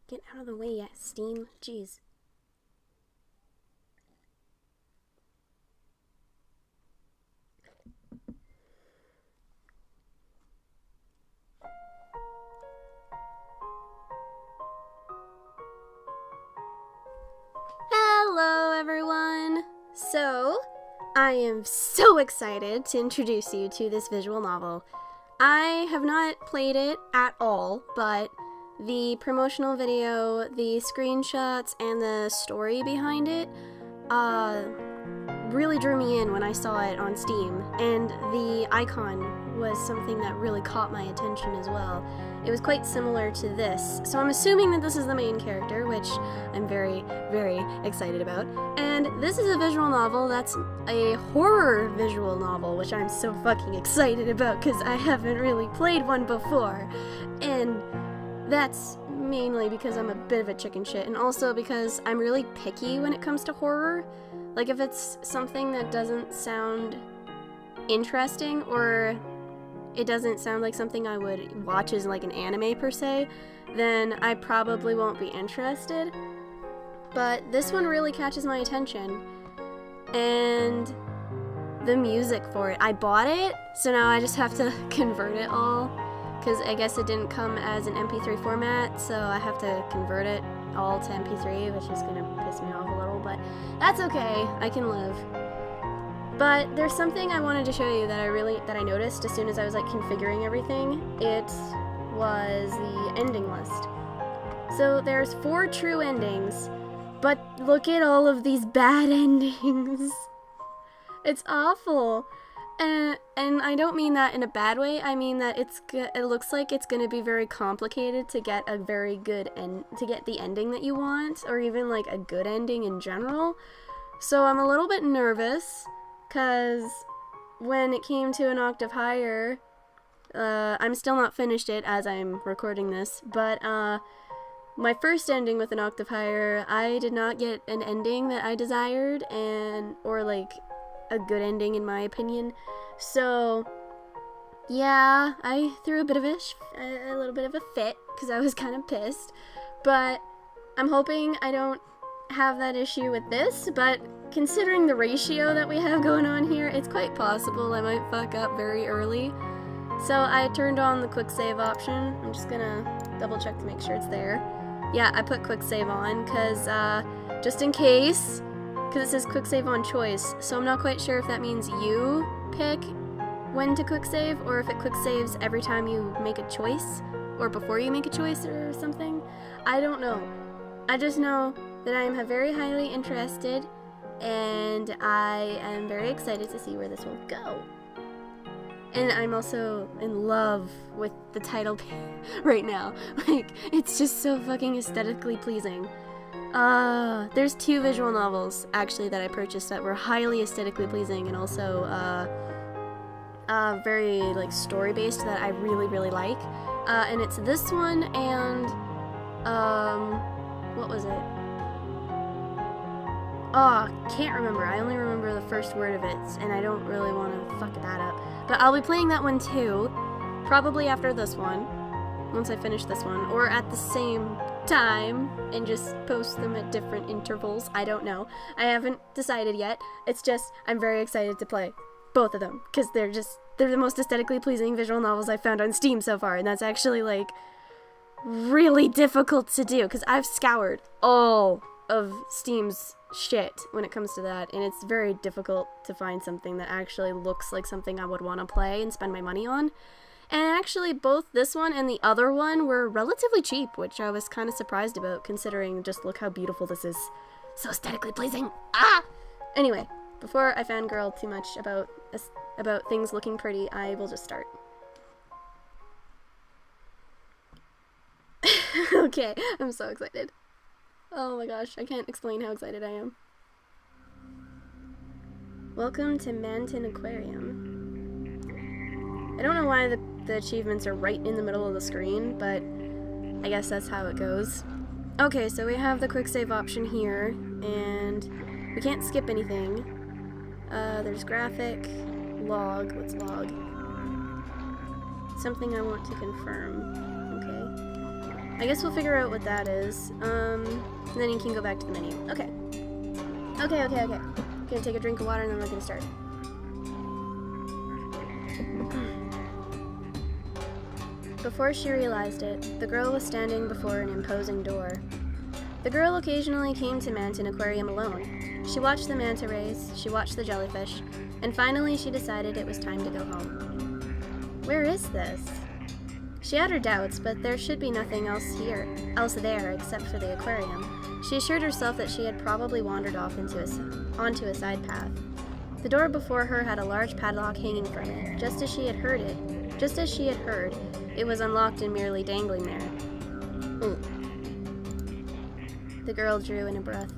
Get out of the way, yeah, Steam. Jeez. Hello, everyone! So, I am so excited to introduce you to this visual novel. I have not played it at all, but the promotional video, the screenshots, and the story behind it really drew me in when I saw it on Steam, and the icon was something that really caught my attention as well. It was quite similar to this, so I'm assuming that this is the main character, which I'm very, very excited about. And this is a visual novel that's a horror visual novel, which I'm so fucking excited about because I haven't really played one before. And that's mainly because I'm a bit of a chicken shit, and also because I'm really picky when it comes to horror. Like, if it's something that doesn't sound interesting, or it doesn't sound like something I would watch as like an anime per se, then I probably won't be interested. But this one really catches my attention, and the music for it. I bought it, so now I just have to convert it all, because I guess it didn't come as an MP3 format, so I have to convert it all to MP3, which is gonna piss me off a little, but that's okay, I can live. But there's something I wanted to show you that I noticed as soon as I was like configuring everything. It was the ending list. So there's 4 true endings, but look at all of these bad endings. It's awful. And I don't mean that in a bad way. I mean that it looks like it's going to be very complicated to get a very good to get the ending that you want, or even like a good ending in general. So I'm a little bit nervous, because when it came to An Octave Higher, I'm still not finished it as I'm recording this, but my first ending with An Octave Higher, I did not get an ending that I desired, or like a good ending in my opinion. So yeah, I threw a little bit of a fit because I was kind of pissed, but I'm hoping I don't have that issue with this. But considering the ratio that we have going on here, it's quite possible I might fuck up very early. So I turned on the quick save option. I'm just gonna double check to make sure it's there. Yeah, I put quick save on because just in case, because it says quick save on choice, so I'm not quite sure if that means you pick when to quick save, or if it quick saves every time you make a choice, or before you make a choice or something. I don't know. I just know that I am very highly interested, and I am very excited to see where this will go. And I'm also in love with the title right now. Like, it's just so fucking aesthetically pleasing. There's 2 visual novels, actually, that I purchased that were highly aesthetically pleasing, and also, very, like, story-based that I really, really like. And it's this one and, what was it? Oh, can't remember. I only remember the first word of it, and I don't really want to fuck that up. But I'll be playing that one too, probably after this one, once I finish this one, or at the same time, and just post them at different intervals. I don't know. I haven't decided yet. It's just, I'm very excited to play both of them, because they're the most aesthetically pleasing visual novels I've found on Steam so far, and that's actually, like, really difficult to do, because I've scoured all of Steam's shit when it comes to that, and it's very difficult to find something that actually looks like something I would want to play and spend my money on. And actually, both this one and the other one were relatively cheap, which I was kind of surprised about, considering just look how beautiful this is. So aesthetically pleasing. Ah! Anyway, before I fangirl too much about things looking pretty, I will just start. Okay, I'm so excited. Oh my gosh, I can't explain how excited I am. Welcome to Manton Aquarium. I don't know why the achievements are right in the middle of the screen, but I guess that's how it goes. Okay, so we have the quick save option here, and we can't skip anything. There's graphic, log, what's log? Something I want to confirm, okay. I guess we'll figure out what that is. And then you can go back to the menu. Okay. Okay. Gonna take a drink of water and then we're gonna start. Before she realized it, the girl was standing before an imposing door. The girl occasionally came to Manton Aquarium alone. She watched the manta rays, she watched the jellyfish, and finally she decided it was time to go home. Where is this? She had her doubts, but there should be nothing else there except for the aquarium. She assured herself that she had probably wandered off onto a side path. The door before her had a large padlock hanging from it, just as she had heard, it was unlocked and merely dangling there. Ooh. The girl drew in a breath.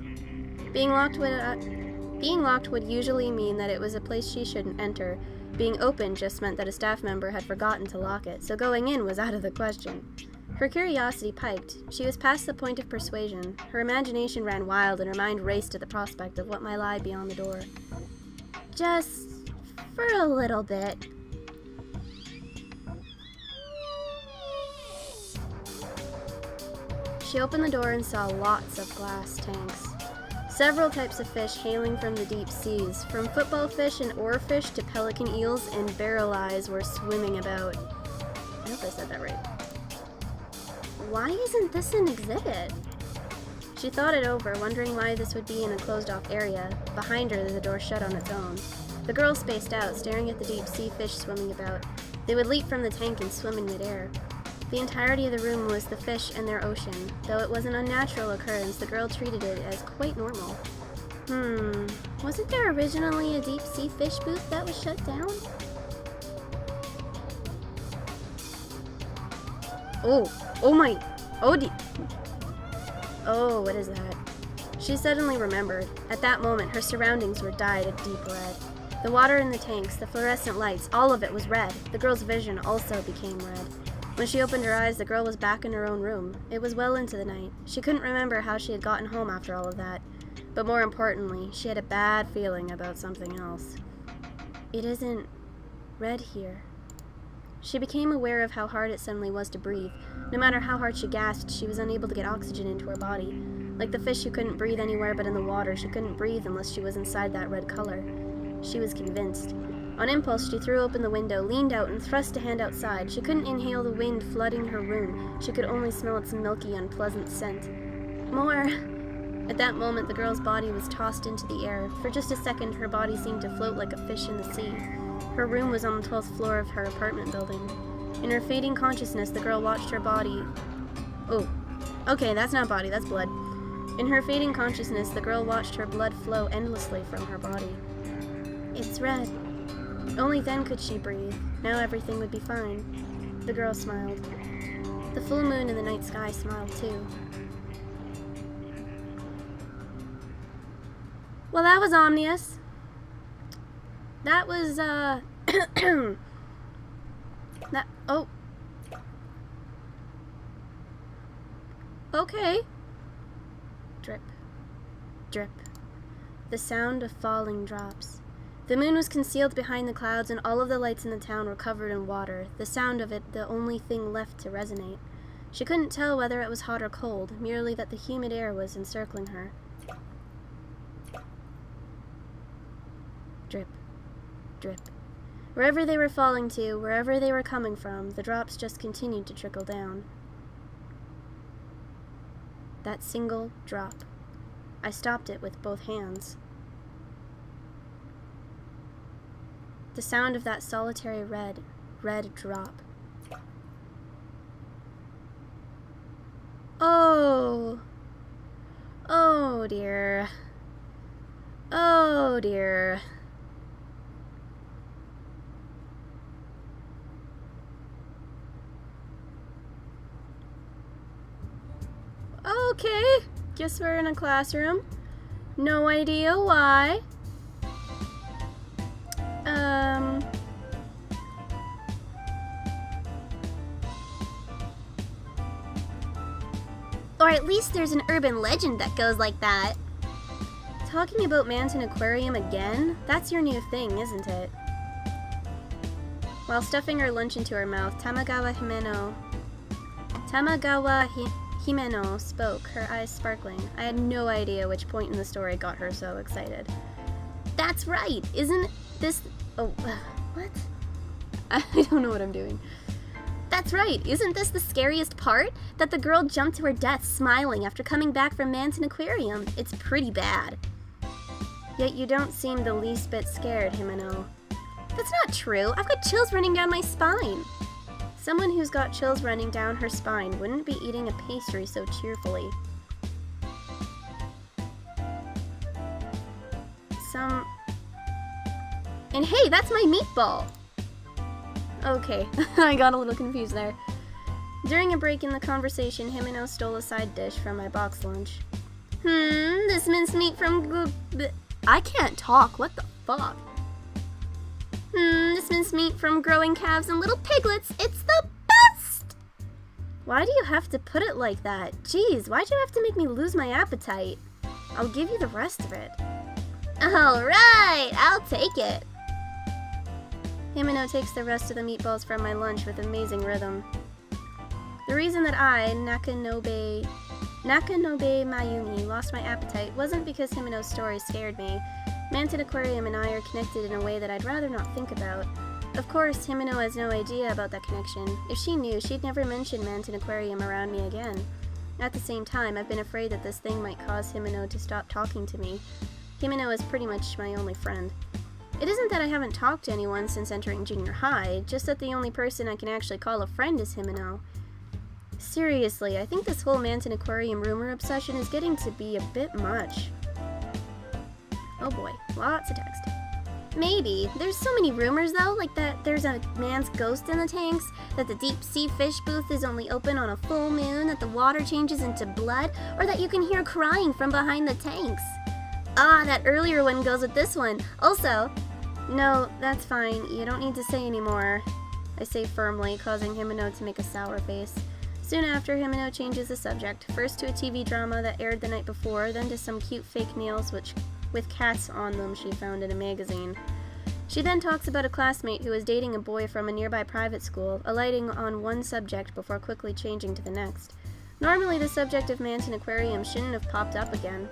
Being locked would usually mean that it was a place she shouldn't enter. Being open just meant that a staff member had forgotten to lock it, so going in was out of the question. Her curiosity piked. She was past the point of persuasion. Her imagination ran wild and her mind raced at the prospect of what might lie beyond the door. Just for a little bit. She opened the door and saw lots of glass tanks. Several types of fish hailing from the deep seas, from football fish and oarfish to pelican eels and barrel eyes were swimming about. I hope I said that right. Why isn't this an exhibit? She thought it over, wondering why this would be in a closed-off area. Behind her, the door shut on its own. The girl spaced out, staring at the deep-sea fish swimming about. They would leap from the tank and swim in midair. The entirety of the room was the fish and their ocean. Though it was an unnatural occurrence, the girl treated it as quite normal. Wasn't there originally a deep-sea fish booth that was shut down? Oh, what is that? She suddenly remembered. At that moment, her surroundings were dyed a deep red. The water in the tanks, the fluorescent lights, all of it was red. The girl's vision also became red. When she opened her eyes, the girl was back in her own room. It was well into the night. She couldn't remember how she had gotten home after all of that. But more importantly, she had a bad feeling about something else. It isn't red here. She became aware of how hard it suddenly was to breathe. No matter how hard she gasped, she was unable to get oxygen into her body. Like the fish who couldn't breathe anywhere but in the water, she couldn't breathe unless she was inside that red color. She was convinced. On impulse, she threw open the window, leaned out, and thrust a hand outside. She couldn't inhale the wind flooding her room. She could only smell its milky, unpleasant scent. More! At that moment, the girl's body was tossed into the air. For just a second, her body seemed to float like a fish in the sea. Her room was on the 12th floor of her apartment building. In her fading consciousness, the girl watched her body... Oh. Okay, that's not body, that's blood. In her fading consciousness, the girl watched her blood flow endlessly from her body. It's red. Only then could she breathe. Now everything would be fine. The girl smiled. The full moon in the night sky smiled too. Well, that was ominous. That was, Okay. Drip. Drip. The sound of falling drops. The moon was concealed behind the clouds, and all of the lights in the town were covered in water, the sound of it the only thing left to resonate. She couldn't tell whether it was hot or cold, merely that the humid air was encircling her. Drip. Drip. Wherever they were falling to, wherever they were coming from, the drops just continued to trickle down. That single drop. I stopped it with both hands. The sound of that solitary red drop. Oh! Oh dear. Oh dear. Okay, guess we're in a classroom. No idea why. Or at least there's an urban legend that goes like that. Talking about Manton Aquarium again? That's your new thing, isn't it? While stuffing her lunch into her mouth, Tamagawa Himeno Himeno spoke, her eyes sparkling. I had no idea which point in the story got her so excited. That's right! Isn't this... Oh, what? I don't know what I'm doing. That's right! Isn't this the scariest part? That the girl jumped to her death smiling after coming back from Manton Aquarium. It's pretty bad. Yet you don't seem the least bit scared, Himeno. That's not true. I've got chills running down my spine. Someone who's got chills running down her spine wouldn't be eating a pastry so cheerfully. And hey, that's my meatball! Okay, I got a little confused there. During a break in the conversation, Himeno stole a side dish from my box lunch. This mincemeat from I can't talk, what the fuck? This mincemeat from growing calves and little piglets, it's the best! Why do you have to put it like that? Jeez, why'd you have to make me lose my appetite? I'll give you the rest of it. Alright, I'll take it. Himeno takes the rest of the meatballs from my lunch with amazing rhythm. The reason that I, Nakanobe Mayumi, lost my appetite wasn't because Himeno's story scared me. Manton Aquarium and I are connected in a way that I'd rather not think about. Of course, Himeno has no idea about that connection. If she knew, she'd never mention Manton Aquarium around me again. At the same time, I've been afraid that this thing might cause Himeno to stop talking to me. Himeno is pretty much my only friend. It isn't that I haven't talked to anyone since entering junior high, just that the only person I can actually call a friend is Himeno. Seriously, I think this whole Manton Aquarium rumor obsession is getting to be a bit much. Oh boy, lots of text. Maybe. There's so many rumors though, like that there's a man's ghost in the tanks, that the deep sea fish booth is only open on a full moon, that the water changes into blood, or that you can hear crying from behind the tanks. Ah, that earlier one goes with this one. Also, no, that's fine. You don't need to say anymore, I say firmly, causing Himeno to make a sour face. Soon after, Himeno changes the subject, first to a TV drama that aired the night before, then to some cute fake nails with cats on them she found in a magazine. She then talks about a classmate who was dating a boy from a nearby private school, alighting on one subject before quickly changing to the next. Normally, the subject of Manton Aquarium shouldn't have popped up again.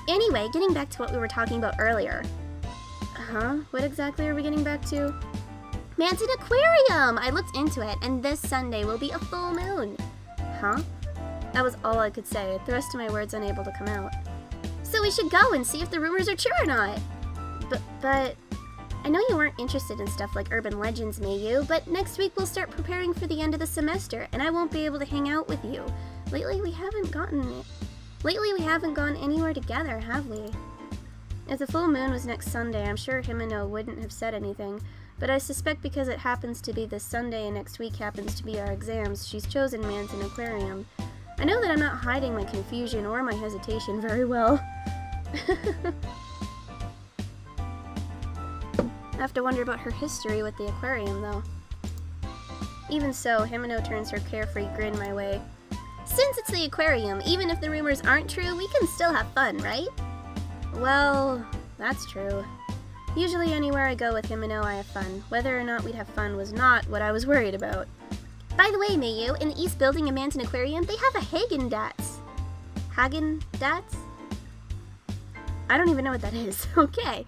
Anyway, getting back to what we were talking about earlier. What exactly are we getting back to? Manton Aquarium! I looked into it, and this Sunday will be a full moon. Huh? That was all I could say, the rest of my words unable to come out. So we should go and see if the rumors are true or not. But I know you weren't interested in stuff like urban legends, Mayu, but next week we'll start preparing for the end of the semester, and I won't be able to hang out with you. Lately we haven't gone anywhere together, have we? If the full moon was next Sunday, I'm sure Himeno wouldn't have said anything, but I suspect because it happens to be this Sunday and next week happens to be our exams, she's chosen Manton Aquarium. I know that I'm not hiding my confusion or my hesitation very well. I have to wonder about her history with the aquarium, though. Even so, Himeno turns her carefree grin my way. Since it's the aquarium, even if the rumors aren't true, we can still have fun, right? Well, that's true. Usually anywhere I go with Himeno, I have fun. Whether or not we'd have fun was not what I was worried about. By the way, Mayu, in the East Building of Manton Aquarium, they have a Häagen-Dazs. Häagen-Dazs? I don't even know what that is. Okay.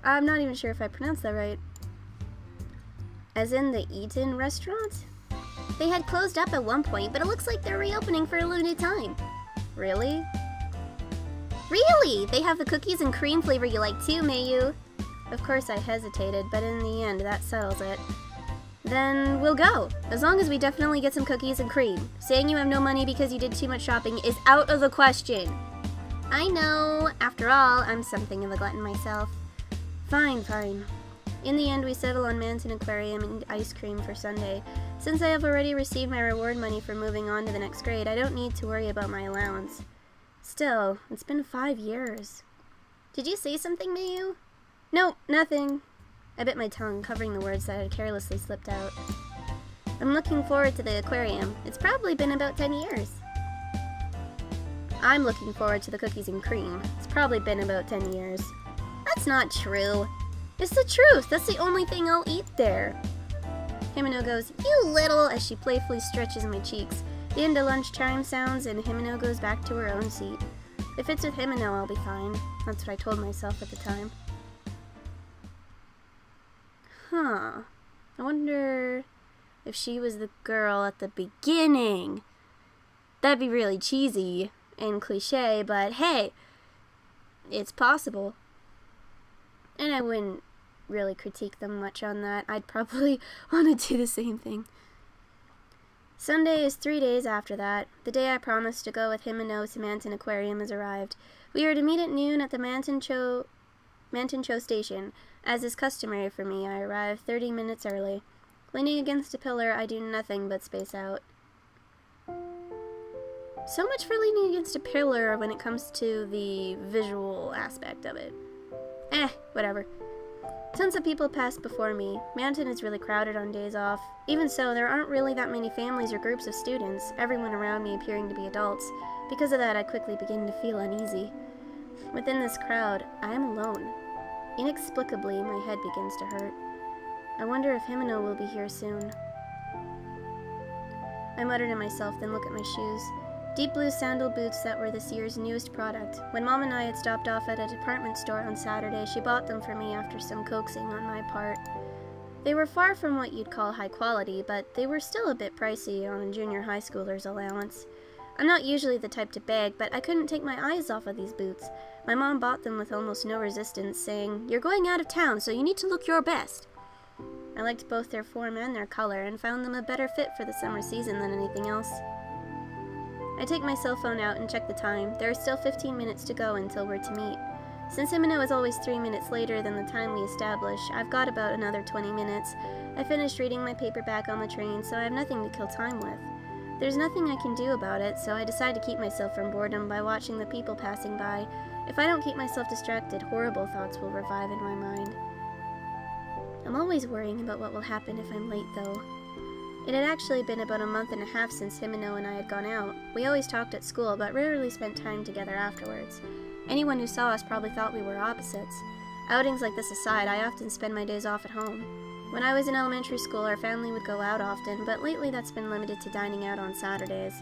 I'm not even sure if I pronounced that right. As in the Eaton restaurant? They had closed up at one point, but it looks like they're reopening for a limited time. Really? Really! They have the cookies and cream flavor you like too, Mayu. Of course I hesitated, but in the end, that settles it. Then we'll go, as long as we definitely get some cookies and cream. Saying you have no money because you did too much shopping is out of the question. I know. After all, I'm something of a glutton myself. Fine. In the end, we settle on Manton Aquarium and ice cream for Sunday. Since I have already received my reward money for moving on to the next grade, I don't need to worry about my allowance. Still, it's been 5 years. Did you say something, Mayu? Nope, nothing. I bit my tongue, covering the words that had carelessly slipped out. I'm looking forward to the aquarium. It's probably been about 10 years. I'm looking forward to the cookies and cream. It's probably been about 10 years. That's not true. It's the truth. That's the only thing I'll eat there. Himeno goes, "You little," as she playfully stretches my cheeks. The end of lunch chime sounds and Himeno goes back to her own seat. If it's with Himeno, I'll be fine. That's what I told myself at the time. Huh. I wonder if she was the girl at the beginning. That'd be really cheesy and cliche, but hey, it's possible. And I wouldn't really critique them much on that. I'd probably want to do the same thing. Sunday is 3 days after that. The day I promised to go with Himeno to Manton Aquarium has arrived. We are to meet at noon at the Manton Cho station. As is customary for me, I arrive 30 minutes early. Leaning against a pillar, I do nothing but space out. So much for leaning against a pillar when it comes to the visual aspect of it. Whatever. Tons of people passed before me. Manton is really crowded on days off. Even so, there aren't really that many families or groups of students, everyone around me appearing to be adults. Because of that, I quickly begin to feel uneasy. Within this crowd, I am alone. Inexplicably, my head begins to hurt. I wonder if Himeno will be here soon. I mutter to myself, then look at my shoes. Deep blue sandal boots that were this year's newest product. When Mom and I had stopped off at a department store on Saturday, she bought them for me after some coaxing on my part. They were far from what you'd call high quality, but they were still a bit pricey on a junior high schooler's allowance. I'm not usually the type to beg, but I couldn't take my eyes off of these boots. My mom bought them with almost no resistance, saying, "You're going out of town, so you need to look your best." I liked both their form and their color, and found them a better fit for the summer season than anything else. I take my cell phone out and check the time. There are still 15 minutes to go until we're to meet. Since Himeno is always 3 minutes later than the time we establish, I've got about another 20 minutes. I finished reading my paperback on the train, so I have nothing to kill time with. There's nothing I can do about it, so I decide to keep myself from boredom by watching the people passing by. If I don't keep myself distracted, horrible thoughts will revive in my mind. I'm always worrying about what will happen if I'm late, though. It had actually been about a month and a half since Himeno and I had gone out. We always talked at school, but rarely spent time together afterwards. Anyone who saw us probably thought we were opposites. Outings like this aside, I often spend my days off at home. When I was in elementary school, our family would go out often, but lately that's been limited to dining out on Saturdays.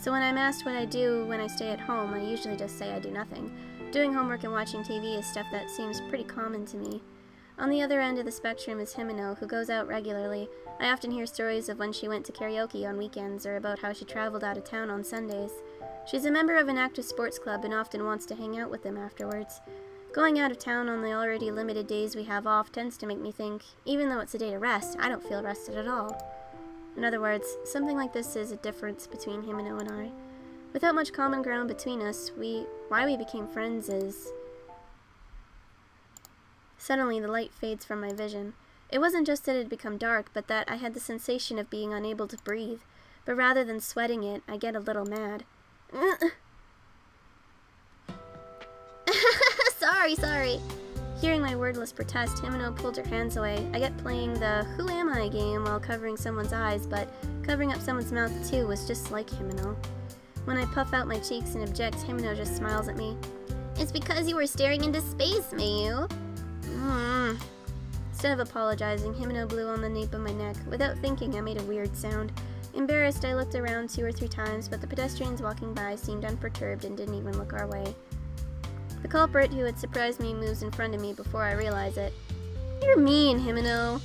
So when I'm asked what I do when I stay at home, I usually just say I do nothing. Doing homework and watching TV is stuff that seems pretty common to me. On the other end of the spectrum is Himeno, who goes out regularly. I often hear stories of when she went to karaoke on weekends or about how she traveled out of town on Sundays. She's a member of an active sports club and often wants to hang out with them afterwards. Going out of town on the already limited days we have off tends to make me think, even though it's a day to rest, I don't feel rested at all. In other words, something like this is a difference between Himeno and I. Without much common ground between us, why we became friends is... Suddenly, the light fades from my vision. It wasn't just that it had become dark, but that I had the sensation of being unable to breathe. But rather than sweating it, I get a little mad. Sorry. Hearing my wordless protest, Himeno pulled her hands away. I get playing the "Who am I" game while covering someone's eyes, but covering up someone's mouth too was just like Himeno. When I puff out my cheeks and object, Himeno just smiles at me. "It's because you were staring into space, Mayu." Instead of apologizing, Himeno blew on the nape of my neck. Without thinking, I made a weird sound. Embarrassed, I looked around 2 or 3 times, but the pedestrians walking by seemed unperturbed and didn't even look our way. The culprit who had surprised me moves in front of me before I realize it. "You're mean, Himeno."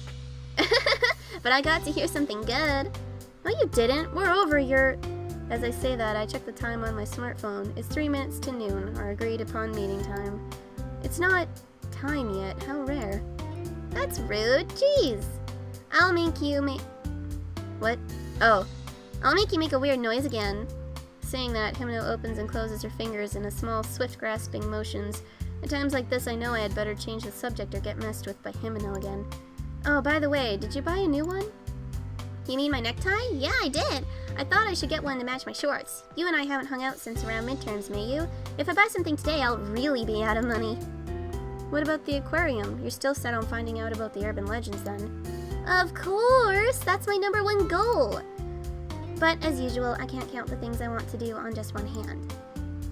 "But I got to hear something good." "No, you didn't. We're over your..." As I say that, I check the time on my smartphone. It's 3 minutes to noon, our agreed upon meeting time. It's not time yet. How rare. "That's rude. Jeez. I'll make you What? Oh. I'll make you make a weird noise again." Saying that, Himeno opens and closes her fingers in a small, swift grasping motions. At times like this, I know I had better change the subject or get messed with by Himeno again. "Oh, by the way, did you buy a new one?" "You mean my necktie? Yeah, I did. I thought I should get one to match my shorts. You and I haven't hung out since around midterms, Mayu. If I buy something today, I'll really be out of money." "What about the aquarium? You're still set on finding out about the urban legends then?" "Of course! That's my #1 goal! But, as usual, I can't count the things I want to do on just one hand."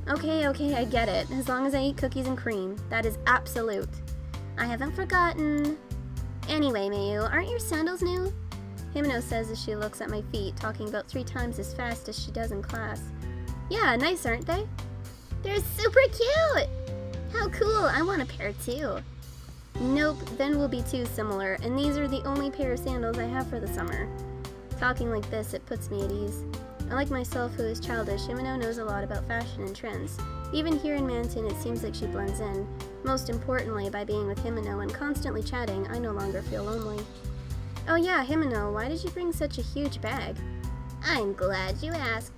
Okay, I get it. As long as I eat cookies and cream. That is absolute." "I haven't forgotten." "Anyway, Mayu, aren't your sandals new?" Himeno says as she looks at my feet, talking about 3 times as fast as she does in class. Yeah, nice, aren't they? They're super cute! How cool, I want a pair too. Nope, then we'll be too similar, and these are the only pair of sandals I have for the summer. Talking like this, it puts me at ease. Unlike myself, who is childish, Himeno knows a lot about fashion and trends. Even here in Manton, it seems like she blends in. Most importantly, by being with Himeno and constantly chatting, I no longer feel lonely. Oh yeah, Himeno, why did you bring such a huge bag? I'm glad you asked.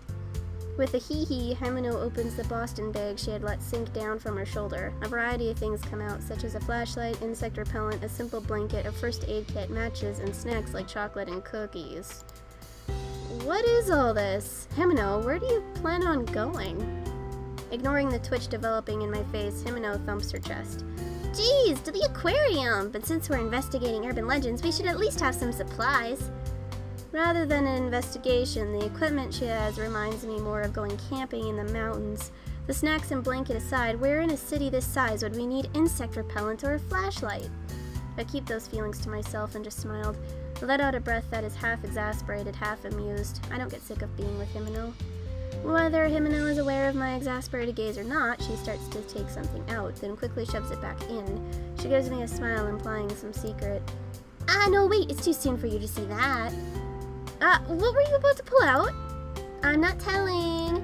With a hee-hee, Himeno opens the Boston bag she had let sink down from her shoulder. A variety of things come out, such as a flashlight, insect repellent, a simple blanket, a first aid kit, matches, and snacks like chocolate and cookies. What is all this? Himeno, where do you plan on going? Ignoring the twitch developing in my face, Himeno thumps her chest. Geez, to the aquarium! But since we're investigating urban legends, we should at least have some supplies. Rather than an investigation, the equipment she has reminds me more of going camping in the mountains. The snacks and blanket aside, where in a city this size would we need insect repellent or a flashlight? I keep those feelings to myself and just smiled. I let out a breath that is half exasperated, half amused. I don't get sick of being with Himeno. Whether Himeno is aware of my exasperated gaze or not, she starts to take something out, then quickly shoves it back in. She gives me a smile implying some secret. Ah, no, wait, it's too soon for you to see that. What were you about to pull out? I'm not telling.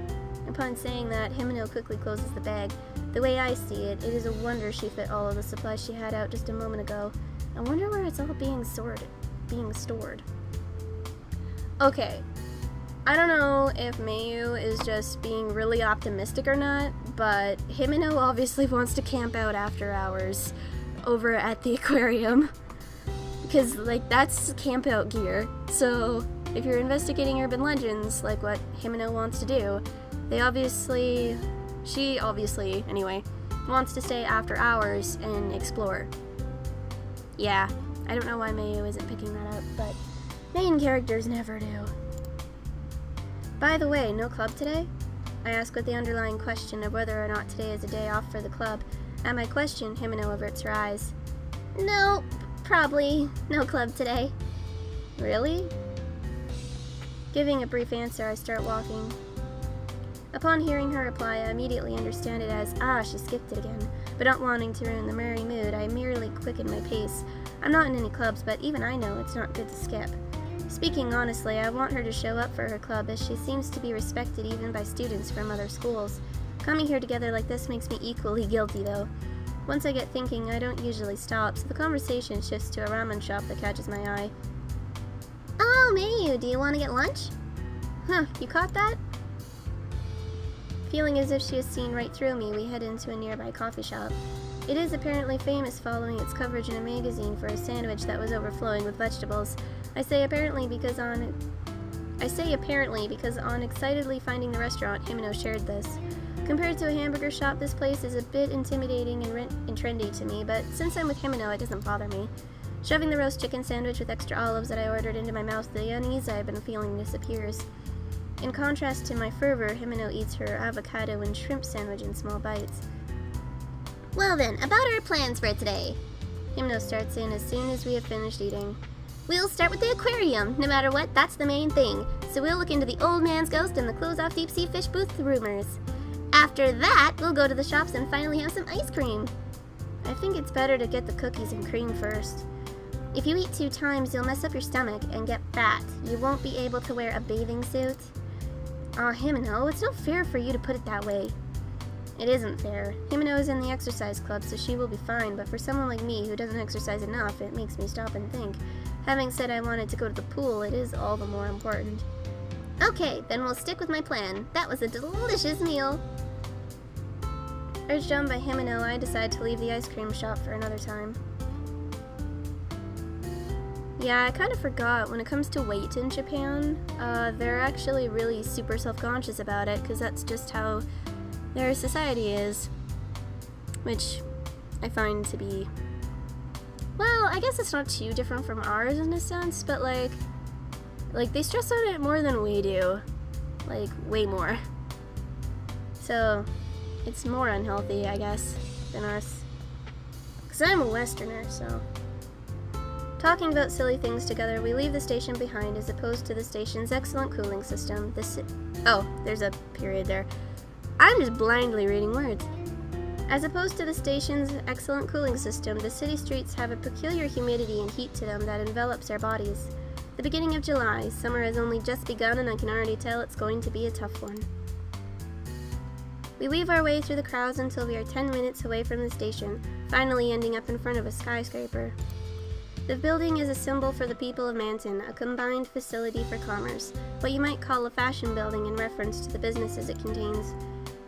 Upon saying that, Himeno quickly closes the bag. The way I see it, it is a wonder she fit all of the supplies she had out just a moment ago. I wonder where it's all being stored. Okay. I don't know if Mayu is just being really optimistic or not, but Himeno obviously wants to camp out after hours over at the aquarium. Because, that's camp out gear. So, if you're investigating urban legends, like what Himeno wants to do, she obviously, wants to stay after hours and explore. Yeah, I don't know why Mayu isn't picking that up, but main characters never do. By the way, no club today? I ask with the underlying question of whether or not today is a day off for the club. At my question, Himeno averts her eyes. No, probably no club today. Really? Giving a brief answer, I start walking. Upon hearing her reply, I immediately understand it as, she skipped it again. But not wanting to ruin the merry mood, I merely quicken my pace. I'm not in any clubs, but even I know it's not good to skip. Speaking honestly, I want her to show up for her club, as she seems to be respected even by students from other schools. Coming here together like this makes me equally guilty, though. Once I get thinking, I don't usually stop, so the conversation shifts to a ramen shop that catches my eye. Oh, Mayu, do you want to get lunch? Huh, you caught that? Feeling as if she has seen right through me, we head into a nearby coffee shop. It is apparently famous following its coverage in a magazine for a sandwich that was overflowing with vegetables. I say apparently because on excitedly finding the restaurant, Himeno shared this. Compared to a hamburger shop, this place is a bit intimidating and trendy to me, but since I'm with Himeno, it doesn't bother me. Shoving the roast chicken sandwich with extra olives that I ordered into my mouth, the unease I've been feeling disappears. In contrast to my fervor, Himeno eats her avocado and shrimp sandwich in small bites. Well then, about our plans for today. Himeno starts in as soon as we have finished eating. We'll start with the aquarium. No matter what, that's the main thing. So we'll look into the old man's ghost and the close-off deep-sea fish booth rumors. After that, we'll go to the shops and finally have some ice cream. I think it's better to get the cookies and cream first. If you eat 2 times, you'll mess up your stomach and get fat. You won't be able to wear a bathing suit. Aw, Himeno, it's not fair for you to put it that way. It isn't fair. Himeno is in the exercise club, so she will be fine, but for someone like me who doesn't exercise enough, it makes me stop and think. Having said I wanted to go to the pool, it is all the more important. Okay, then we'll stick with my plan. That was a delicious meal. Urged on by Himeno, I decide to leave the ice cream shop for another time. Yeah, I kind of forgot, when it comes to weight in Japan, they're actually really super self-conscious about it, because that's just how their society is. Which I find to be, well, I guess it's not too different from ours in a sense, but like they stress on it more than we do. Like, way more. So, it's more unhealthy, I guess, than ours. Because I'm a Westerner, so. Talking about silly things together, we leave the station behind as opposed to the station's excellent cooling system. Oh, there's a period there. I'm just blindly reading words. As opposed to the station's excellent cooling system, the city streets have a peculiar humidity and heat to them that envelops our bodies. The beginning of July, summer has only just begun and I can already tell it's going to be a tough one. We weave our way through the crowds until we are 10 minutes away from the station, finally ending up in front of a skyscraper. The building is a symbol for the people of Manton, a combined facility for commerce, what you might call a fashion building in reference to the businesses it contains.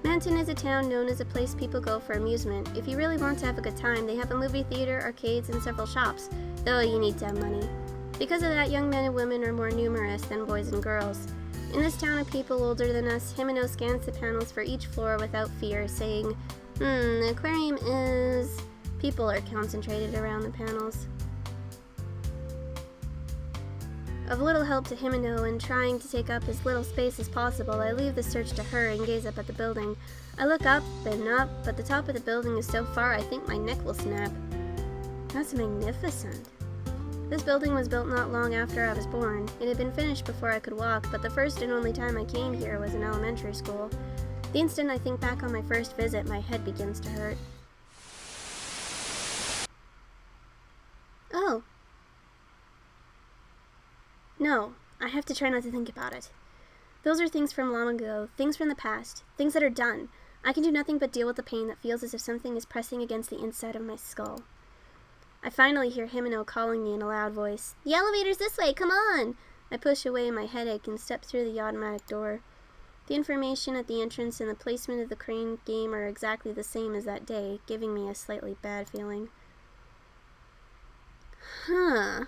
Manton is a town known as a place people go for amusement. If you really want to have a good time, they have a movie theater, arcades, and several shops, though you need to have money. Because of that, young men and women are more numerous than boys and girls. In this town of people older than us, Himeno scans the panels for each floor without fear, saying, the aquarium is... People are concentrated around the panels. Of little help to Himeno in trying to take up as little space as possible, I leave the search to her and gaze up at the building. I look up and up, but the top of the building is so far I think my neck will snap. That's magnificent. This building was built not long after I was born. It had been finished before I could walk, but the first and only time I came here was in elementary school. The instant I think back on my first visit, my head begins to hurt. Oh. No, I have to try not to think about it. Those are things from long ago, things from the past, things that are done. I can do nothing but deal with the pain that feels as if something is pressing against the inside of my skull. I finally hear Himeno calling me in a loud voice. The elevator's this way, come on! I push away my headache and step through the automatic door. The information at the entrance and the placement of the crane game are exactly the same as that day, giving me a slightly bad feeling. Huh.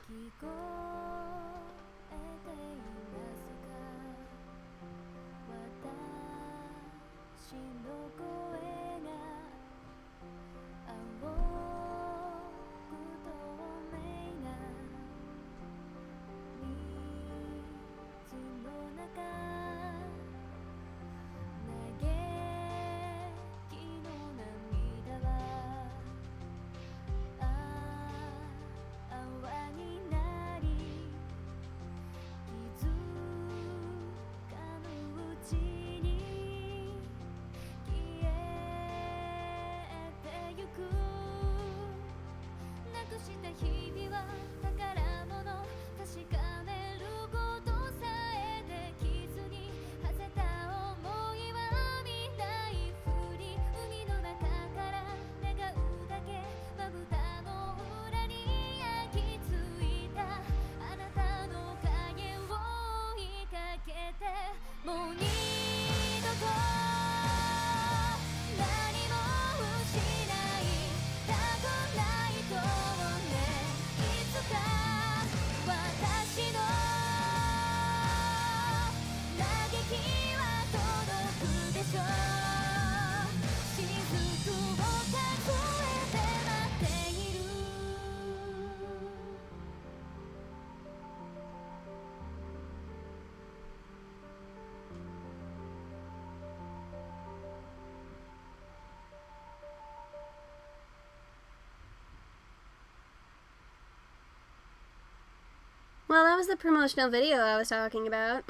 Well, that was the promotional video I was talking about.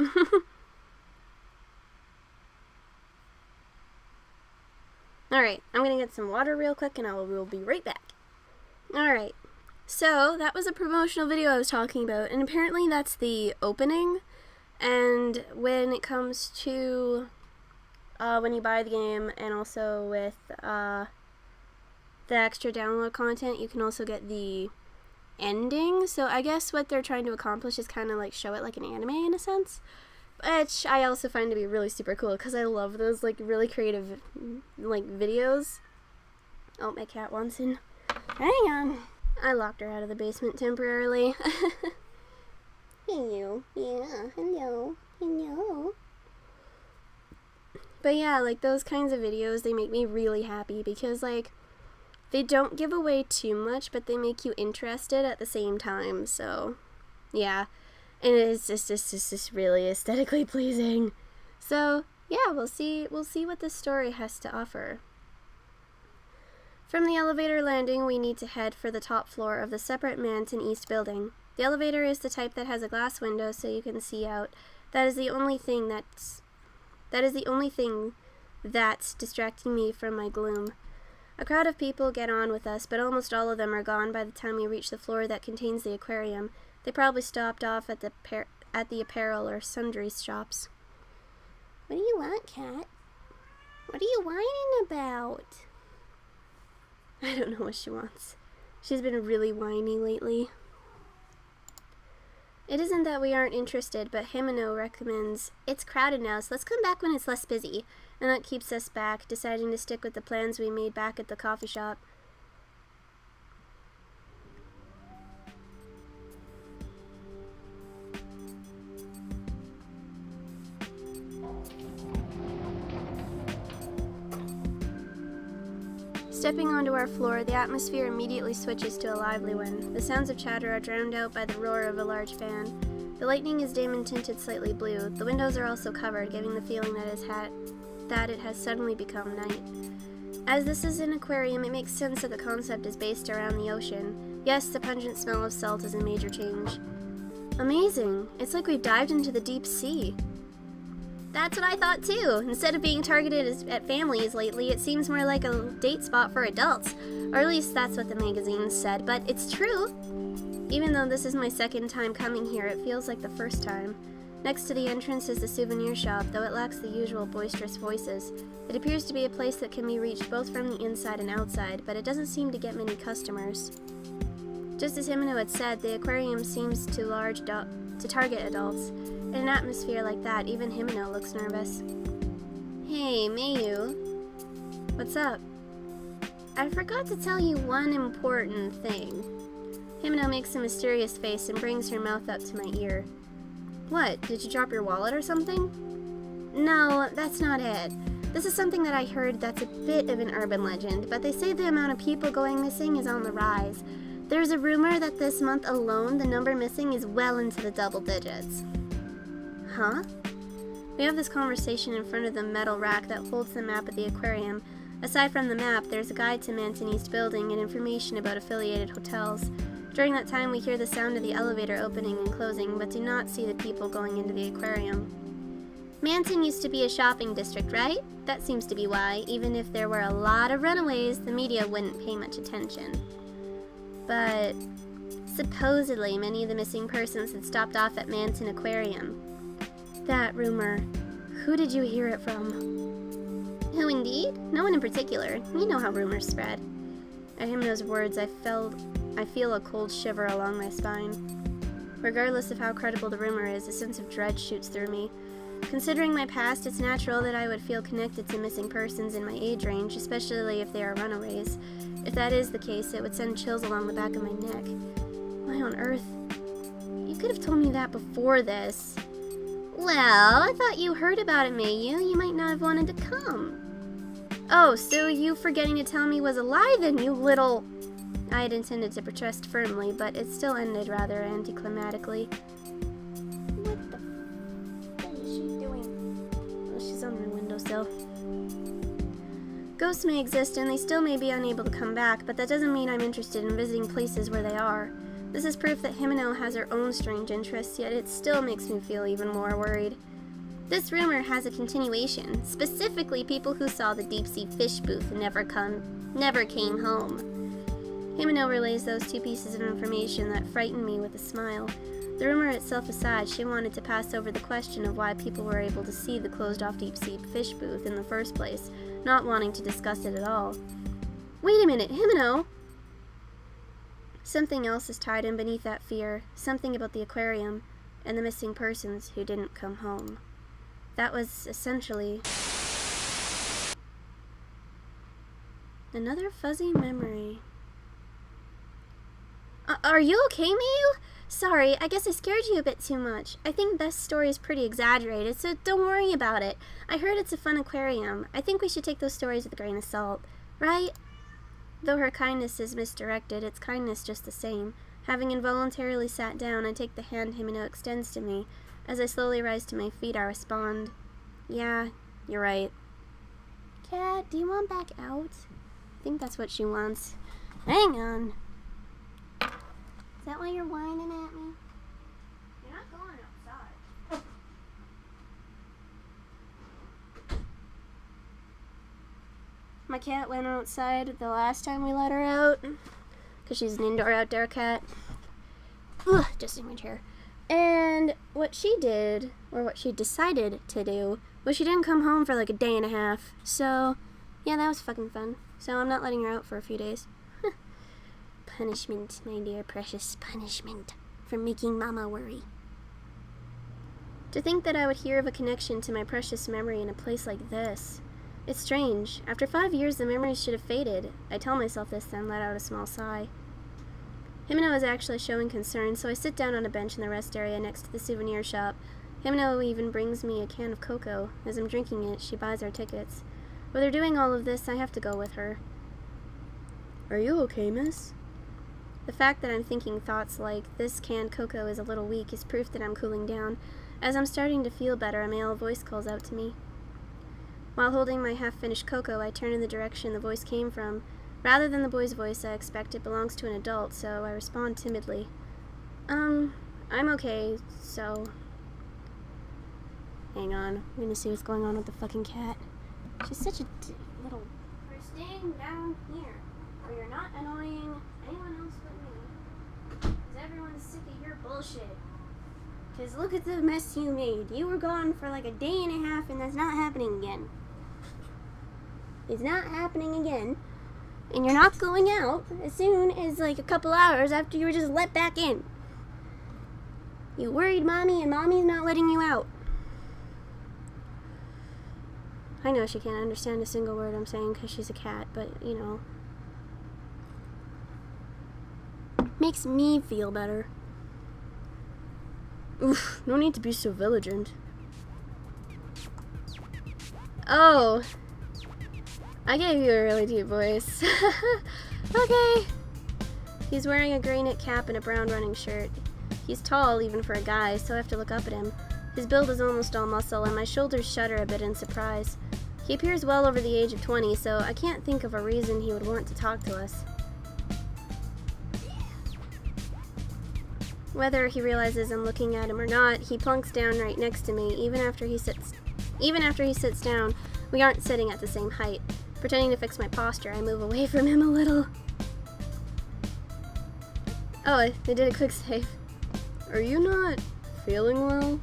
Alright, I'm gonna get some water real quick and we'll be right back. Alright, so that was a promotional video I was talking about, and apparently that's the opening. And when it comes to when you buy the game and also with the extra download content, you can also get the ending. So I guess what they're trying to accomplish is kind of like show it like an anime in a sense, which I also find to be really super cool because I love those like really creative like videos. Oh, my cat wants in. Hang on. I locked her out of the basement temporarily. Hello. Yeah, hello. Hello. But yeah, like those kinds of videos, they make me really happy because like they don't give away too much, but they make you interested at the same time. So, yeah. And it's just really aesthetically pleasing. So, yeah, we'll see what this story has to offer. From the elevator landing, we need to head for the top floor of the separate Manton East building. The elevator is the type that has a glass window so you can see out. That is the only thing that's distracting me from my gloom. A crowd of people get on with us, but almost all of them are gone by the time we reach the floor that contains the aquarium. They probably stopped off at the apparel or sundry shops. What do you want, Cat? What are you whining about? I don't know what she wants. She's been really whiny lately. It isn't that we aren't interested, but Himeno recommends, it's crowded now, so let's come back when it's less busy. And that keeps us back, deciding to stick with the plans we made back at the coffee shop. Stepping onto our floor, the atmosphere immediately switches to a lively one. The sounds of chatter are drowned out by the roar of a large fan. The lightning is dim and tinted slightly blue. The windows are also covered, giving the feeling that it has suddenly become night. As this is an aquarium, it makes sense that the concept is based around the ocean. Yes, the pungent smell of salt is a major change. Amazing! It's like we've dived into the deep sea. That's what I thought too. Instead of being targeted at families lately, it seems more like a date spot for adults. Or at least that's what the magazine said, but it's true. Even though this is my second time coming here, it feels like the first time. Next to the entrance is the souvenir shop, though it lacks the usual boisterous voices. It appears to be a place that can be reached both from the inside and outside, but it doesn't seem to get many customers. Just as Himeno had said, the aquarium seems too large to target adults. In an atmosphere like that, even Himeno looks nervous. Hey, Mayu. What's up? I forgot to tell you one important thing. Himeno makes a mysterious face and brings her mouth up to my ear. What, did you drop your wallet or something? No, that's not it. This is something that I heard that's a bit of an urban legend, but they say the amount of people going missing is on the rise. There's a rumor that this month alone, the number missing is well into the double digits. Huh? We have this conversation in front of the metal rack that holds the map of the aquarium. Aside from the map, there's a guide to Manton East Building and information about affiliated hotels. During that time, we hear the sound of the elevator opening and closing, but do not see the people going into the aquarium. Manton used to be a shopping district, right? That seems to be why, even if there were a lot of runaways, the media wouldn't pay much attention. But supposedly, many of the missing persons had stopped off at Manton Aquarium. That rumor, who did you hear it from? Who indeed? No one in particular. You know how rumors spread. At Himeno's words, I feel a cold shiver along my spine. Regardless of how credible the rumor is, a sense of dread shoots through me. Considering my past, it's natural that I would feel connected to missing persons in my age range, especially if they are runaways. If that is the case, it would send chills along the back of my neck. Why on earth? You could have told me that before this. Well, I thought you heard about it, Mayu. You might not have wanted to come. Oh, so you forgetting to tell me was a lie then, you little... I had intended to protest firmly, but it still ended rather anticlimactically. What the f*** is she doing? Oh, she's on my windowsill. Ghosts may exist and they still may be unable to come back, but that doesn't mean I'm interested in visiting places where they are. This is proof that Himeno has her own strange interests, yet it still makes me feel even more worried. This rumor has a continuation, specifically people who saw the deep-sea fish booth never came home. Himeno relays those two pieces of information that frightened me with a smile. The rumor itself aside, she wanted to pass over the question of why people were able to see the closed-off deep-sea fish booth in the first place, not wanting to discuss it at all. Wait a minute, Himeno! Something else is tied in beneath that fear, something about the aquarium, and the missing persons who didn't come home. That was essentially... another fuzzy memory. Are you okay, Mayu? Sorry, I guess I scared you a bit too much. I think this story is pretty exaggerated, so don't worry about it. I heard it's a fun aquarium. I think we should take those stories with a grain of salt, right? Though her kindness is misdirected, it's kindness just the same. Having involuntarily sat down, I take the hand Himeno extends to me. As I slowly rise to my feet, I respond, yeah, you're right. Cat, do you want back out? think that's what she wants. Hang on. Is that why you're whining at me? You're not going outside. My cat went outside the last time we let her out, because she's an indoor-outdoor cat. Ugh, just in my chair. And what she did, or what she decided to do, was she didn't come home for like a day and a half. So, yeah, that was fucking fun. So I'm not letting her out for a few days. Punishment, my dear precious, punishment for making Mama worry. To think that I would hear of a connection to my precious memory in a place like this. It's strange. After 5 years, the memories should have faded. I tell myself this, then let out a small sigh. Himeno is actually showing concern, so I sit down on a bench in the rest area next to the souvenir shop. Himeno even brings me a can of cocoa. As I'm drinking it, she buys our tickets. While they're doing all of this, I have to go with her. Are you okay, miss? The fact that I'm thinking thoughts like, this canned cocoa is a little weak, is proof that I'm cooling down. As I'm starting to feel better, a male voice calls out to me. While holding my half-finished cocoa, I turn in the direction the voice came from. Rather than the boy's voice, I expect it belongs to an adult, so I respond timidly. I'm okay, so... Hang on, I'm gonna see what's going on with the fucking cat. She's such a little... We're staying down here, or you're not annoying anyone else but me. Because everyone's sick of your bullshit. Because look at the mess you made. You were gone for like a day and a half, and that's not happening again. It's not happening again. And you're not going out as soon as like a couple hours after you were just let back in. You worried Mommy, and Mommy's not letting you out. I know she can't understand a single word I'm saying because she's a cat, but, you know. Makes me feel better. Oof, no need to be so vigilant. Oh. I gave you a really deep voice. Okay. He's wearing a gray knit cap and a brown running shirt. He's tall, even for a guy, so I have to look up at him. His build is almost all muscle, and my shoulders shudder a bit in surprise. He appears well over the age of 20, so I can't think of a reason he would want to talk to us. Whether he realizes I'm looking at him or not, he plunks down right next to me. Even after he sits down, we aren't sitting at the same height. Pretending to fix my posture, I move away from him a little. Oh, I did a quick save. Are you not feeling well?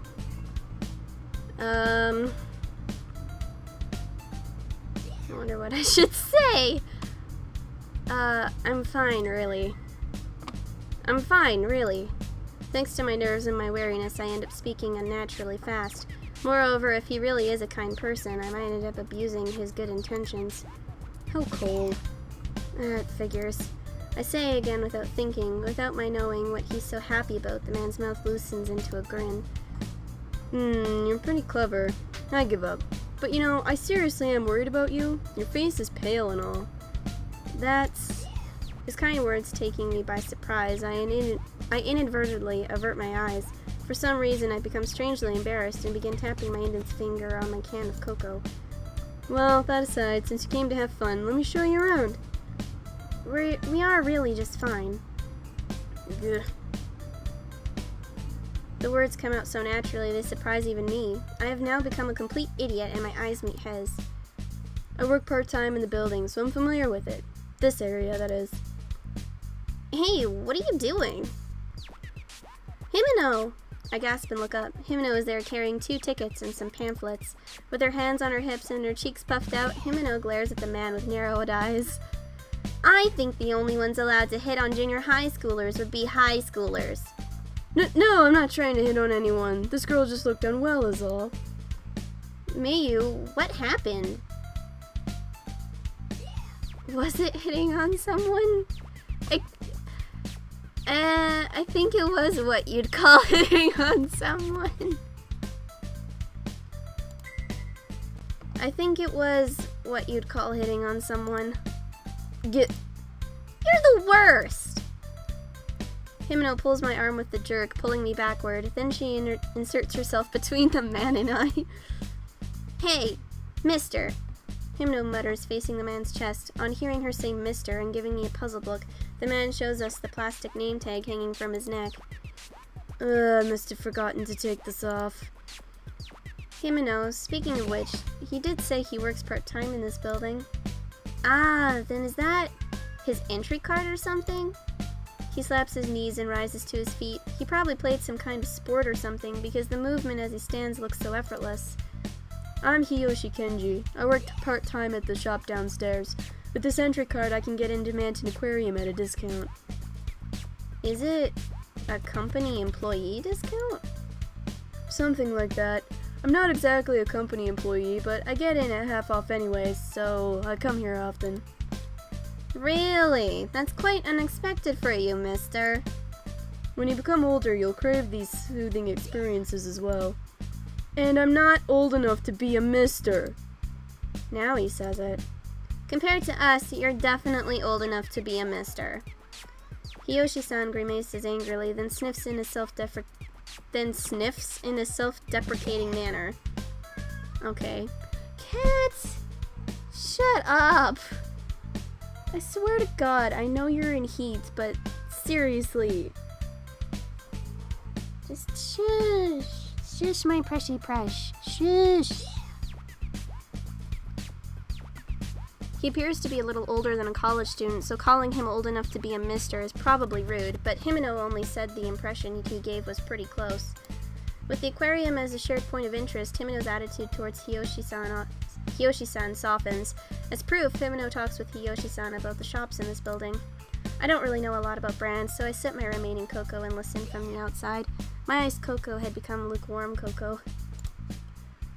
I wonder what I should say. I'm fine, really. I'm fine, really. Thanks to my nerves and my wariness, I end up speaking unnaturally fast. Moreover, if he really is a kind person, I might end up abusing his good intentions. How cold. That figures. I say again without thinking, without my knowing what he's so happy about, the man's mouth loosens into a grin. You're pretty clever. I give up. But you know, I seriously am worried about you. Your face is pale and all. That's... His kind words taking me by surprise, I inadvertently avert my eyes. For some reason, I become strangely embarrassed and begin tapping my index finger on my can of cocoa. Well, that aside, since you came to have fun, let me show you around. We are really just fine. Ugh. The words come out so naturally they surprise even me. I have now become a complete idiot and my eyes meet his. I work part-time in the building, so I'm familiar with it. This area, that is. Hey, what are you doing? Himeno! I gasp and look up. Himeno is there carrying 2 tickets and some pamphlets. With her hands on her hips and her cheeks puffed out, Himeno glares at the man with narrowed eyes. I think the only ones allowed to hit on junior high schoolers would be high schoolers. No, I'm not trying to hit on anyone. This girl just looked unwell is all. Mayu, what happened? Was it hitting on someone? I think it was what you'd call hitting on someone. I think it was what you'd call hitting on someone. You're the worst! Himeno pulls my arm with a jerk, pulling me backward. Then she inserts herself between the man and I. Hey, mister. Himno mutters, facing the man's chest. On hearing her say Mr. and giving me a puzzled look, the man shows us the plastic name tag hanging from his neck. I must have forgotten to take this off. Himno, speaking of which, he did say he works part-time in this building. Ah, then is that his entry card or something? He slaps his knees and rises to his feet. He probably played some kind of sport or something, because the movement as he stands looks so effortless. I'm Hiyoshi Kenji. I work part-time at the shop downstairs. With this entry card, I can get into Manton Aquarium at a discount. Is it a company employee discount? Something like that. I'm not exactly a company employee, but I get in at half off anyways, so I come here often. Really? That's quite unexpected for you, mister. When you become older, you'll crave these soothing experiences as well. And I'm not old enough to be a mister. Now he says it. Compared to us, you're definitely old enough to be a mister. Hiyoshi-san grimaces angrily, then sniffs in a self-deprecating manner. Okay. Cat! Shut up! I swear to God, I know you're in heat, but seriously. Just shush. Shush, my pressy presh. Shush. He appears to be a little older than a college student, so calling him old enough to be a mister is probably rude, but Himeno only said the impression he gave was pretty close. With the aquarium as a shared point of interest, Himeno's attitude towards Hiyoshi-san softens. As proof, Himeno talks with Hiyoshi-san about the shops in this building. I don't really know a lot about brands, so I sip my remaining cocoa and listen from the outside. My iced cocoa had become lukewarm cocoa.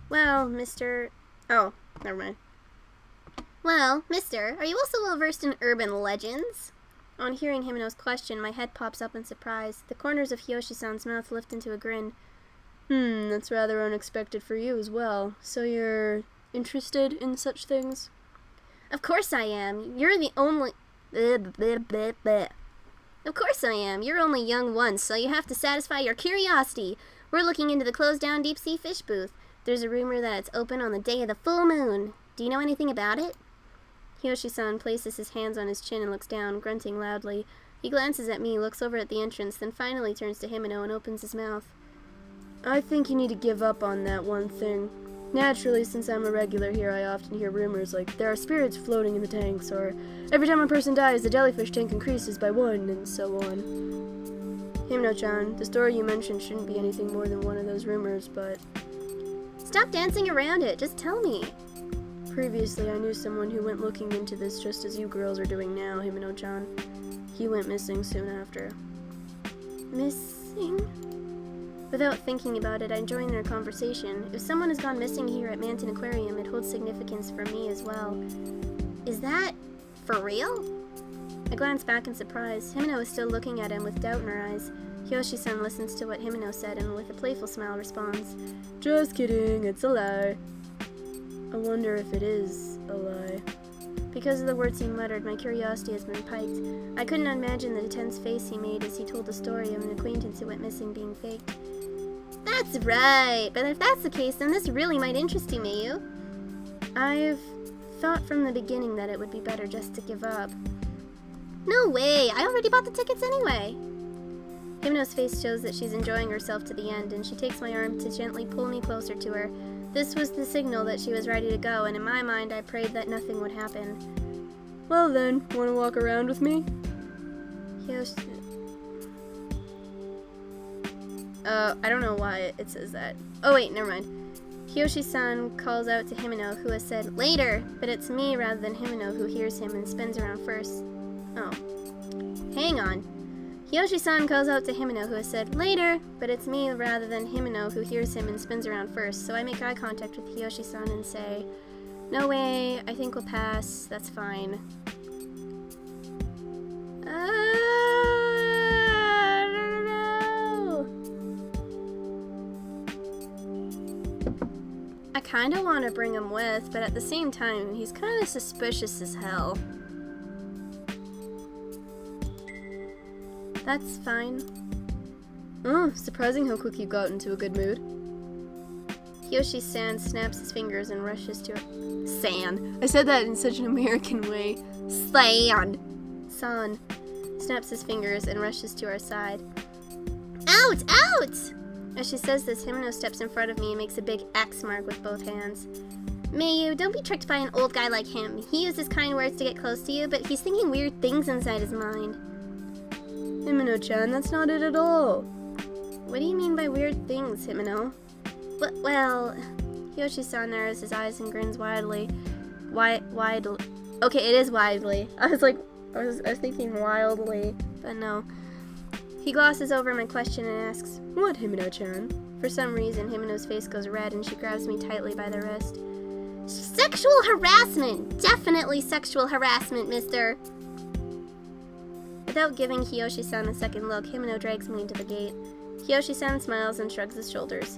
Well, Mr. Oh, never mind. Well, mister, are you also well-versed in urban legends? On hearing Himeno's question, my head pops up in surprise. The corners of Hiyoshi-san's mouth lift into a grin. That's rather unexpected for you as well. So you're interested in such things? Of course I am. You're the only... Of course I am. You're only young once, so you have to satisfy your curiosity. We're looking into the closed-down deep-sea fish booth. There's a rumor that it's open on the day of the full moon. Do you know anything about it? Hiyoshi-san places his hands on his chin and looks down, grunting loudly. He glances at me, looks over at the entrance, then finally turns to Himeno and opens his mouth. I think you need to give up on that one thing. Naturally, since I'm a regular here, I often hear rumors like, there are spirits floating in the tanks, or every time a person dies, the jellyfish tank increases by 1, and so on. Himeno-chan, the story you mentioned shouldn't be anything more than one of those rumors, but... Stop dancing around it, just tell me. Previously, I knew someone who went looking into this just as you girls are doing now, Himeno-chan. He went missing soon after. Missing? Without thinking about it, I join their conversation. If someone has gone missing here at Manton Aquarium, it holds significance for me as well. Is that for real? I glance back in surprise. Himeno is still looking at him with doubt in her eyes. Hiyoshi-san listens to what Himeno said and with a playful smile responds, Just kidding, it's a lie. I wonder if it is a lie. Because of the words he muttered, my curiosity has been piqued. I couldn't imagine the tense face he made as he told the story of an acquaintance who went missing being faked. That's right, but if that's the case, then this really might interest you, Mayu. I've thought from the beginning that it would be better just to give up. No way, I already bought the tickets anyway. Himeno's face shows that she's enjoying herself to the end, and she takes my arm to gently pull me closer to her. This was the signal that she was ready to go, and in my mind I prayed that nothing would happen. Well then, want to walk around with me? I don't know why it says that. Oh wait, never mind. Hiyoshi-san calls out to Himeno, who has said, later, but it's me rather than Himeno who hears him and spins around first. Oh. Hang on. Hiyoshi-san calls out to Himeno, who has said, later, but it's me rather than Himeno who hears him and spins around first, so I make eye contact with Hiyoshi-san and say, no way, I think we'll pass, that's fine. I don't know. I kinda want to bring him with, but at the same time, he's kinda suspicious as hell. That's fine. Oh, surprising how quick you got into a good mood. Hiyoshi-san snaps his fingers and rushes to her. San. I said that in such an American way. San snaps his fingers and rushes to our side. Out! Out! As she says this, Himeno steps in front of me and makes a big X mark with both hands. Mayu, don't be tricked by an old guy like him. He uses kind words to get close to you, but he's thinking weird things inside his mind. Himeno-chan, that's not it at all. What do you mean by weird things, Himeno? Well, Hiyoshi-san narrows his eyes and grins widely. Widely. Okay, it is widely. I was thinking wildly, but no. He glosses over my question and asks, "What, Himeno-chan?" For some reason, Himeno's face goes red and she grabs me tightly by the wrist. Sexual harassment! Definitely sexual harassment, mister! Without giving Hiyoshi-san a second look, Himeno drags me into the gate. Hiyoshi-san smiles and shrugs his shoulders.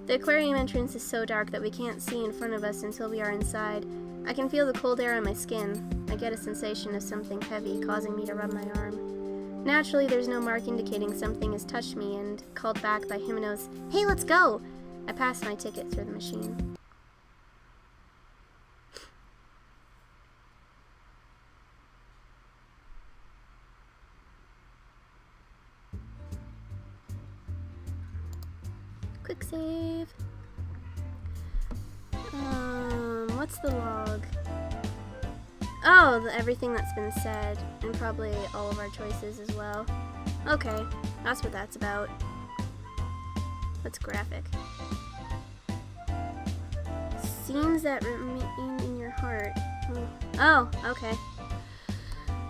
The aquarium entrance is so dark that we can't see in front of us until we are inside. I can feel the cold air on my skin. I get a sensation of something heavy causing me to rub my arm. Naturally, there's no mark indicating something has touched me, and called back by Himeno's, "Hey, let's go!" I pass my ticket through the machine. Quick save. What's the log? Oh, everything that's been said, and probably all of our choices as well. Okay, that's what that's about. What's graphic? Scenes that remain in your heart. Oh, okay.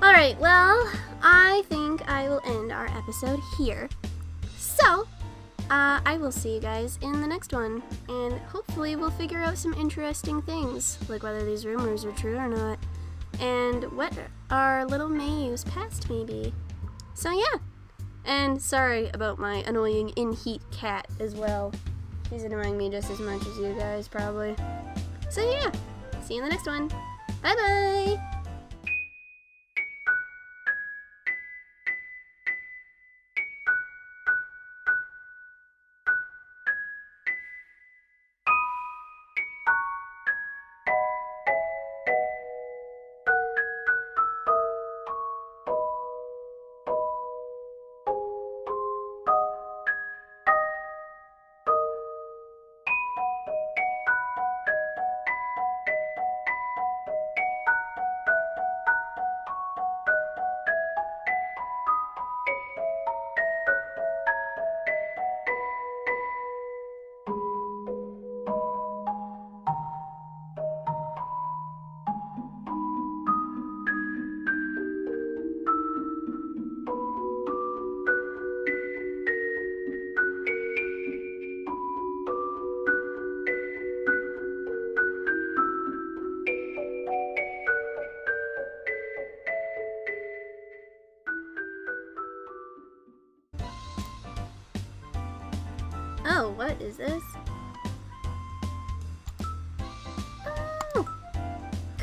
Alright, well, I think I will end our episode here. So, I will see you guys in the next one, and hopefully we'll figure out some interesting things, like whether these rumors are true or not, and what our little Mayu's past may be. So yeah, and sorry about my annoying in-heat cat as well. She's annoying me just as much as you guys, probably. So yeah, see you in the next one. Bye-bye! Oh, what is this? Oh!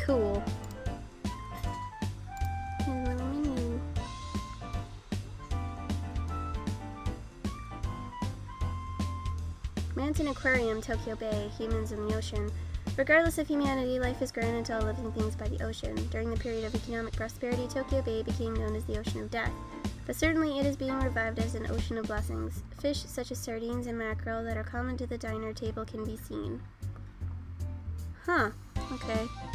Cool. Here's a little menu. Mountain Aquarium, Tokyo Bay, humans in the ocean. Regardless of humanity, life is grown into all living things by the ocean. During the period of economic prosperity, Tokyo Bay became known as the Ocean of Death. But certainly it is being revived as an ocean of blessings. Fish such as sardines and mackerel that are common to the diner table can be seen. Huh, okay.